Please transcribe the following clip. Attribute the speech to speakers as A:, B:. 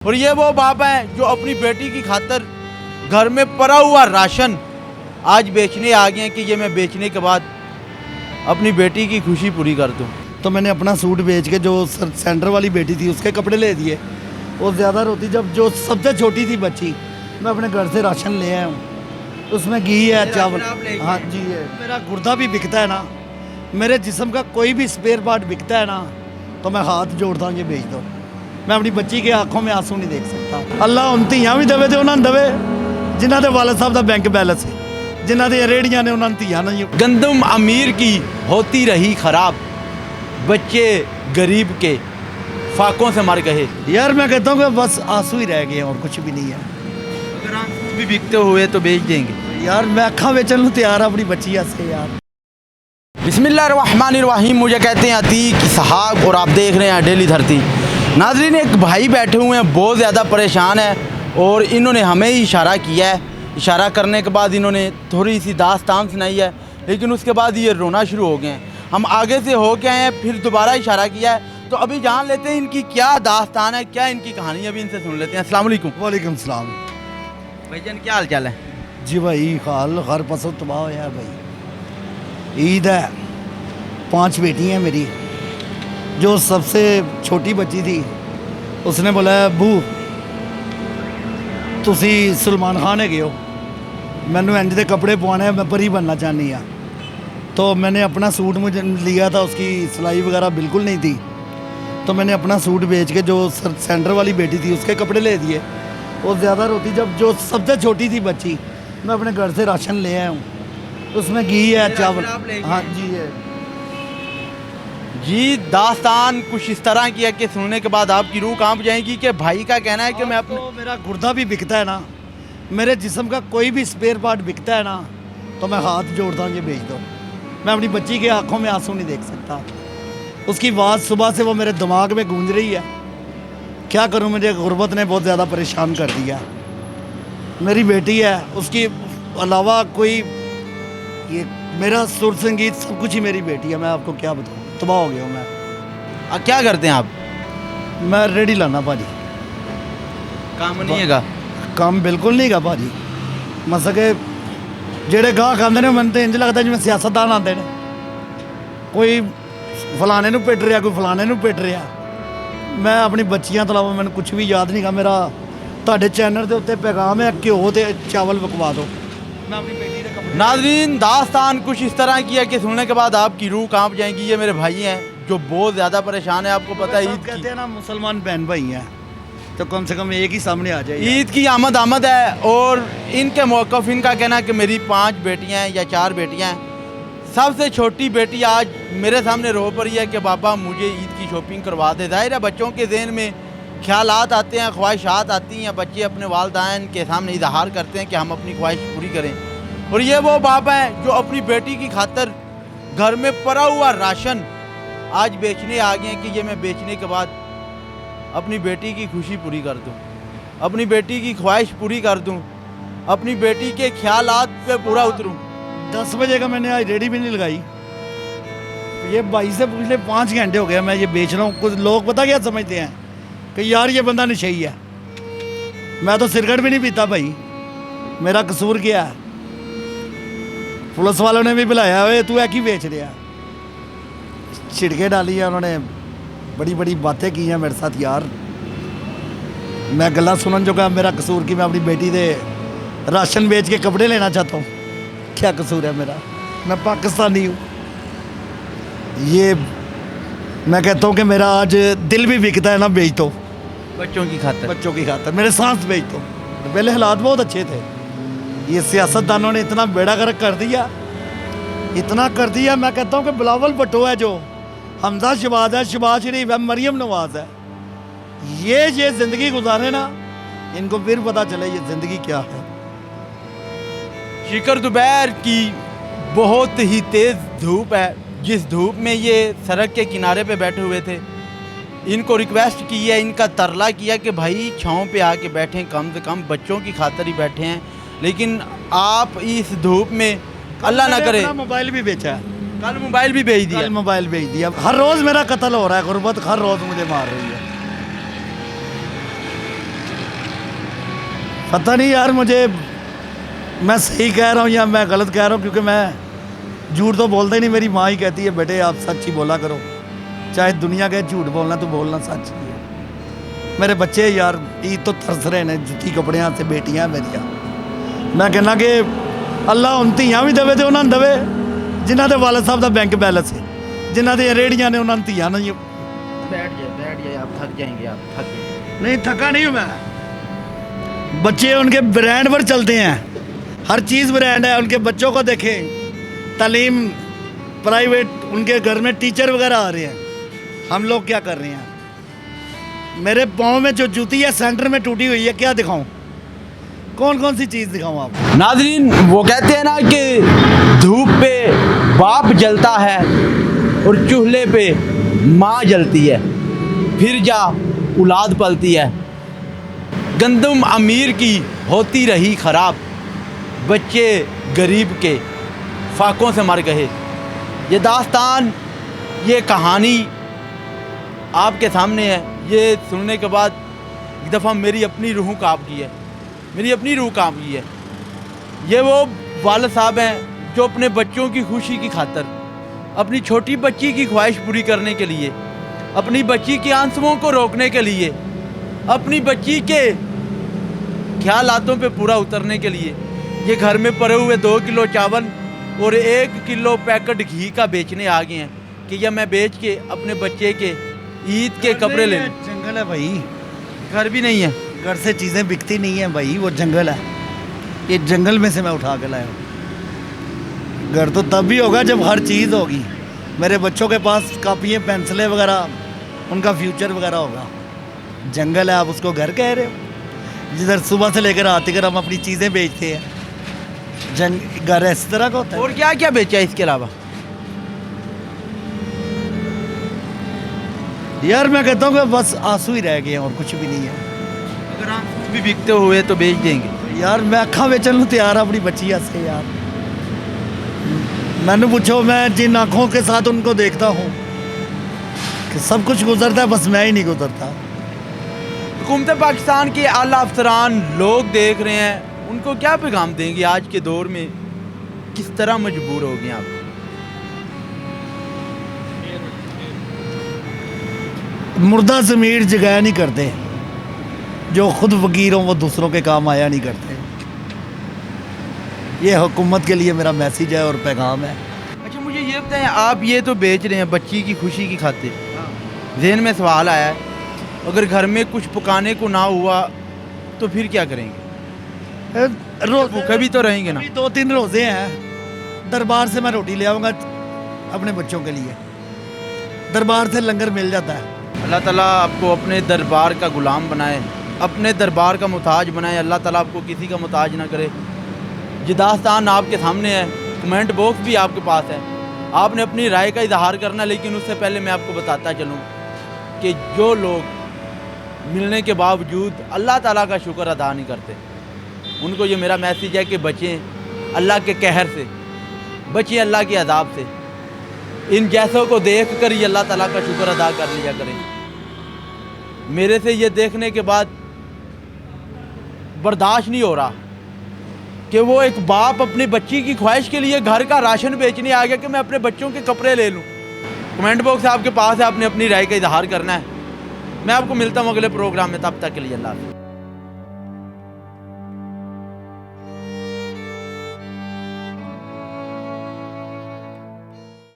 A: और ये वो बाप हैं जो अपनी बेटी की खातिर घर में पड़ा हुआ राशन आज बेचने आ गए हैं कि ये मैं बेचने के बाद अपनी बेटी की खुशी पूरी कर दूं।
B: तो मैंने अपना सूट बेच के जो सेंटर वाली बेटी थी उसके कपड़े ले दिए। वो ज़्यादा रोती जब जो सबसे छोटी थी बच्ची, मैं अपने घर से राशन ले आया हूँ। उसमें घी है, चावल, हाँ जी है। मेरा गुर्दा भी बिकता है ना, मेरे जिस्म का कोई भी स्पेयर पार्ट बिकता है ना, तो मैं हाथ जोड़ता हूँ ये बेच दो। मैं अपनी बच्ची के आंखों में आंसू नहीं देख सकता। अल्लाह उन ਧੀਆਂ भी देवे तो उन्होंने देवे जिन्होंने वाले साहब का बैंक बैलेंस है, जिन्होंने रेहड़ियाँ ने उन्होंने ਧੀਆਂ नहीं।
A: गंदम अमीर की होती रही खराब, बच्चे गरीब के फाकों से मर गए।
B: यार मैं कहता हूँ कि बस आंसू ही रह गए और कुछ भी नहीं है।
A: अगर आंसू भी बिकते हुए तो बेच देंगे।
B: यार मैं अखा बेचन को तैयार अपनी बच्ची से यार।
A: बिस्मिल्लाहिर्रहमानिर्रहीम। मुझे कहते हैं अतीक इसहाक और आप देख रहे हैं डेली धरती। नाज़रीन, एक भाई बैठे हुए हैं, बहुत ज़्यादा परेशान है और इन्होंने हमें ही इशारा किया है। इशारा करने के बाद इन्होंने थोड़ी सी दास्तान सुनाई है, लेकिन उसके बाद ये रोना शुरू हो गए हैं। हम आगे से हो के आए हैं, फिर दोबारा इशारा किया है, तो अभी जान लेते हैं इनकी क्या दास्तान है, क्या इनकी कहानी, अभी इनसे सुन लेते हैं। अस्सलाम वालेकुम।
B: वालेकुम सलाम।
A: भाईजान क्या हाल चाल है?
B: जी भाई हाल हर पासों तबाह होया भाई। ईद है, 5 बेटी हैं मेरी। जो सबसे छोटी बच्ची थी उसने बोला अबू तुसी सलमान खान है गए हो, मैनू इंज के कपड़े पवाने, मैं परी बनना चाहनी हाँ। तो मैंने अपना सूट मुझे लिया था, उसकी सिलाई वगैरह बिल्कुल नहीं थी, तो मैंने अपना सूट बेच के जो सेंटर वाली बेटी थी उसके कपड़े ले दिए। वो ज़्यादा रोती जब जो सबसे छोटी थी बच्ची, मैं अपने घर से राशन ले आया हूँ। उसमें घी है, चावल, हाँ जी है
A: जी। दास्तान कुछ इस तरह की है कि सुनने के बाद आपकी रूह कांप जाएगी कि भाई का कहना है कि मैं अपने
B: तो मेरा गुर्दा भी बिकता है ना, मेरे जिस्म का कोई भी स्पेयर पार्ट बिकता है ना, तो मैं हाथ जोड़ता हूँ ये बेच दो। मैं अपनी बच्ची के आंखों में आंसू नहीं देख सकता। उसकी आवाज़ सुबह से वो मेरे दिमाग में गूंज रही है। क्या करूँ, मुझे गुर्बत ने बहुत ज़्यादा परेशान कर दिया। मेरी बेटी है, उसकी अलावा कोई ये मेरा सुर संगीत सब कुछ ही मेरी बेटी है। मैं आपको क्या बताऊँ, तबाह हो गया हूँ मैं।
A: क्या करते हैं आप?
B: मैं रेडी लाना भाजी,
A: काम नहीं है?
B: काम बिल्कुल नहीं गा भाजी। मसा के जेड़े गाहक आते हैं, मन तो इंज लगता जिवें सियासतदान आते हैं, कोई फलाने नूं पिट रहा, कोई फलाने नूं पिट रहा। मैं अपनी बच्चियां तो अलावा मैंने कुछ भी याद नहीं गा। मेरा तुहाडे चैनल के उत्ते पैगाम है, घ्यो ते चावल बकवा दो। मैं अपनी बेटी के कपड़े।
A: नाज़रीन, दास्तान कुछ इस तरह की है कि सुनने के बाद आपकी रूह कांप जाएगी। ये मेरे भाई हैं जो बहुत ज़्यादा परेशान है। आपको पता है ईद
B: कहते
A: की
B: हैं ना मुसलमान बहन भाई हैं, तो कम से कम एक ही सामने आ जाए।
A: ईद की आमद है और इनके मौक़िफ़, इनका कहना है कि मेरी 5 बेटियां हैं या 4 बेटियां हैं। सबसे छोटी बेटी आज मेरे सामने रो पड़ी है कि पापा मुझे ईद की शॉपिंग करवा दे। ज़ाहिर है बच्चों के ज़हन में ख्यालात आते हैं, ख्वाहिशात आती हैं। बच्चे अपने वालिदैन के सामने इजहार करते हैं कि हम अपनी ख्वाहिश पूरी करें। और ये वो बाप हैं जो अपनी बेटी की खातिर घर में पड़ा हुआ राशन आज बेचने आ गए हैं कि ये मैं बेचने के बाद अपनी बेटी की खुशी पूरी कर दूं, अपनी बेटी की ख्वाहिश पूरी कर दूं, अपनी बेटी के ख्यालात पे पूरा उतरूं।
B: 10 बजे का मैंने आज रेडी भी नहीं लगाई। ये भाई से पिछले 5 घंटे हो गया मैं ये बेच रहा हूँ। कुछ लोग पता क्या समझते हैं कि यार ये बंदा नशेई है। मैं तो सिगरेट भी नहीं पीता भाई, मेरा कसूर क्या है? पुलिस वालों ने भी बुलाया, हुए तू है की बेच रहा? छिड़के डाली है उन्होंने, बड़ी बड़ी बातें की हैं मेरे साथ। यार मैं गल्ला सुनन जो का मेरा कसूर कि मैं अपनी बेटी दे राशन बेच के कपड़े लेना चाहता हूँ। क्या कसूर है मेरा? मैं पाकिस्तानी हूँ। ये मैं कहता हूँ कि मेरा आज दिल भी बिकता है ना, बेच दो
A: बच्चों की खातिर,
B: बच्चों की खातिर मेरे सांस बेच दो। पहले हालात बहुत अच्छे थे, ये सियासतदानों ने इतना बेड़ा गर्क कर दिया, इतना कर दिया। मैं कहता हूँ कि बिलावल भुट्टो है, जो हमजा शहबाज है, शहबाज शरीफ है, मरियम नवाज है, ये ज़िंदगी गुजारे ना, इनको फिर पता चले ये ज़िंदगी क्या है।
A: शिकर दोपहर की बहुत ही तेज़ धूप है, जिस धूप में ये सड़क के किनारे पे बैठे हुए थे। इनको रिक्वेस्ट की है, इनका तरला किया कि भाई छाँव पे आके बैठें, कम से कम बच्चों की खातिर ही बैठे हैं। लेकिन आप इस धूप में, अल्लाह ना करे,
B: मोबाइल भी बेचा है,
A: कल मोबाइल भी बेच दिया।
B: कल मोबाइल बेच दिया। हर रोज़ मेरा कत्ल हो रहा है, गुर्बत हर रोज़ मुझे मार रही है। पता नहीं यार मुझे, मैं सही कह रहा हूँ या मैं गलत कह रहा हूँ, क्योंकि मैं झूठ तो बोलता ही नहीं। मेरी माँ ही कहती है बेटे आप सच ही बोला करो, चाहे दुनिया कहे झूठ बोलना तो बोलना सच ही है। मेरे बच्चे यार ईद तो तरस रहे ने जुत्ती कपड़ियाँ से, बेटियाँ मेरिया। मैं कहना कि अल्लाह उन ਧੀਆਂ भी देवे तो उन्होंने देवे जिन्हों के वालद साहब का बैंक बैलेंस है, जिन्हों की रेहड़ियाँ ने उन्होंने ਧੀਆਂ नहीं।
A: बैठ जाए, आप थक जाएंगे, आप थक जाएंगे।
B: नहीं थका नहीं हूँ मैं। बच्चे उनके ब्रांड पर चलते हैं, हर चीज़ ब्रांड है। उनके बच्चों को देखें, तालीम प्राइवेट, उनके घर में टीचर वगैरह आ रहे हैं। हम लोग क्या कर रहे हैं? मेरे पाँव में जो जूती है सेंटर में टूटी हुई है, क्या दिखाऊं? कौन कौन सी चीज़ दिखाऊं आपको?
A: नाज़रीन, वो कहते हैं ना कि धूप पे बाप जलता है और चूल्हे पे माँ जलती है, फिर जा औलाद पलती है। गंदम अमीर की होती रही ख़राब, बच्चे गरीब के फाकों से मर गए। ये दास्तान, ये कहानी आपके सामने है। ये सुनने के बाद एक दफ़ा मेरी अपनी रूह काँप गई है, मेरी अपनी रूह काँप गई है। ये वो वालिद साहब हैं जो अपने बच्चों की खुशी की खातर, अपनी छोटी बच्ची की ख्वाहिश पूरी करने के लिए, अपनी बच्ची के आंसुओं को रोकने के लिए, अपनी बच्ची के ख्यालातों पे पूरा उतरने के लिए ये घर में पड़े हुए 2 किलो चावल और 1 किलो पैकेट घी का बेचने आ गए हैं कि यह मैं बेच के अपने बच्चे के ईद के कपड़े ले लूं।
B: जंगल है भाई,
A: घर भी नहीं है,
B: घर से चीज़ें बिकती नहीं है भाई, वो जंगल है। ये जंगल में से मैं उठा के लाया हूँ। घर तो तब भी होगा जब हर चीज़ होगी। मेरे बच्चों के पास कापियाँ पेंसिलें वगैरह, उनका फ्यूचर वगैरह होगा। जंगल है, आप उसको घर कह रहे हो? जिधर सुबह से लेकर रात तक हम अपनी चीज़ें बेचते हैं, घर इस तरह का होता है।
A: और क्या क्या बेचा है इसके अलावा?
B: यार मैं कहता हूँ कि बस आंसू ही रह गए हैं और कुछ भी नहीं है।
A: अगर आंसू भी बिकते हुए तो बेच देंगे।
B: यार मैं अखा बेचन लूँ तैयार अपनी बच्ची से। यार मैंने पूछो, मैं जिन आँखों के साथ उनको देखता हूँ कि सब कुछ गुजरता है, बस मैं ही नहीं गुजरता।
A: हुकूमत पाकिस्तान के आला अफसरान लोग देख रहे हैं, उनको क्या पैगाम देंगे? आज के दौर में किस तरह मजबूर हो गए आप?
B: मुर्दा ज़मीर जगाया नहीं करते, जो खुद फकीर हों वो दूसरों के काम आया नहीं करते। ये हुकूमत के लिए मेरा मैसेज है और पैगाम है।
A: अच्छा मुझे ये बताएं, आप ये तो बेच रहे हैं बच्ची की खुशी की खातिर, ज़हन में सवाल आया है, अगर घर में कुछ पकाने को ना हुआ तो फिर क्या करेंगे? भूखे भी तो रहेंगे ना।
B: 2-3 रोज़े हैं, दरबार से मैं रोटी ले आऊँगा अपने बच्चों के लिए। दरबार से लंगर मिल जाता है।
A: अल्लाह ताला आपको अपने दरबार का ग़ुलाम बनाए, अपने दरबार का मुताज बनाए। अल्लाह ताला आपको किसी का मुताज ना करे। ये दास्तान आपके सामने है, कमेंट बॉक्स भी आपके पास है, आपने अपनी राय का इजहार करना। लेकिन उससे पहले मैं आपको बताता चलूँ कि जो लोग मिलने के बावजूद अल्लाह ताला का शुक्र अदा नहीं करते, उनको ये मेरा मैसेज है कि बचें अल्लाह के कहर से, बचें अल्लाह के अजाब से। इन जैसों को देख कर ही अल्लाह ताला का शुक्र अदा कर लिया करें। मेरे से ये देखने के बाद बर्दाश्त नहीं हो रहा कि वो एक बाप अपनी बच्ची की ख्वाहिश के लिए घर का राशन बेचने आ गया कि मैं अपने बच्चों के कपड़े ले लूँ। कमेंट बॉक्स आपके पास है, आपने अपनी राय का इजहार करना है। मैं आपको मिलता हूँ अगले प्रोग्राम में, तब तक के लिए अल्लाह हाफ़िज़।